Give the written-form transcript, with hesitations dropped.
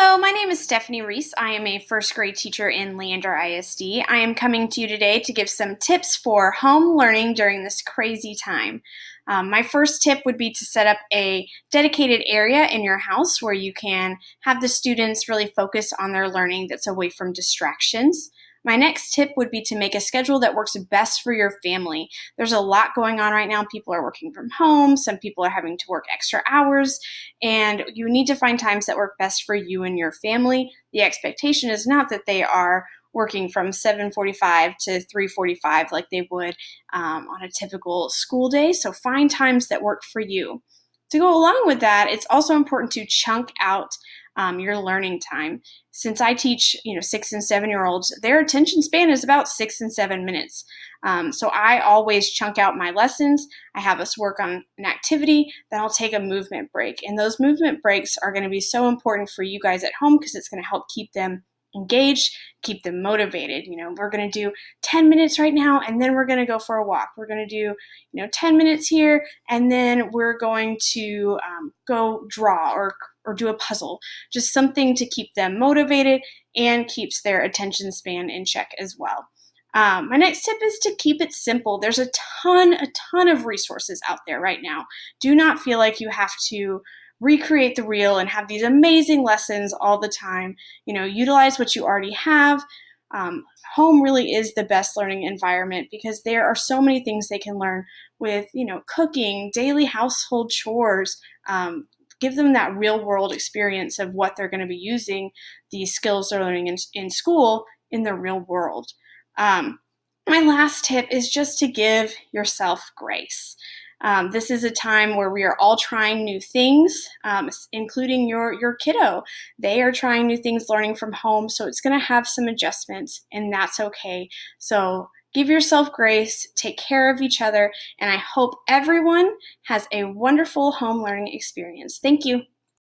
Hello, my name is Stephanie Reese. I am a first grade teacher in Leander ISD. I am coming to you today to give some tips for home learning during this crazy time. My first tip would be to set up a dedicated area in your house where you can have the students really focus on their learning that's away from distractions. My next tip would be to make a schedule that works best for your family. There's a lot going on right now. People are working from home. Some people are having to work extra hours, and you need to find times that work best for you and your family. The expectation is not that they are working from 7:45 to 3:45 like they would on a typical school day. So find times that work for you. To go along with that, it's also important to chunk out your learning time. Since I teach, 6 and 7-year-olds, their attention span is about 6 and 7 minutes. So I always chunk out my lessons. I have us work on an activity, then I'll take a movement break. And those movement breaks are going to be so important for you guys at home because it's going to help keep them engaged, keep them motivated. We're going to do 10 minutes right now, and then we're going to go for a walk. We're going to do, 10 minutes here, and then we're going to go draw or do a puzzle. Just something to keep them motivated and keeps their attention span in check as well. My next tip is to keep it simple. There's a ton of resources out there right now. Do not feel like you have to recreate the wheel and have these amazing lessons all the time. Utilize what you already have. Home really is the best learning environment because there are so many things they can learn with, cooking, daily household chores. Give them that real world experience of what they're going to be using these skills they're learning in school in the real world. My last tip is just to give yourself grace. This is a time where we are all trying new things, including your kiddo. They are trying new things learning from home, so it's going to have some adjustments, and that's okay. So give yourself grace, take care of each other, and I hope everyone has a wonderful home learning experience. Thank you.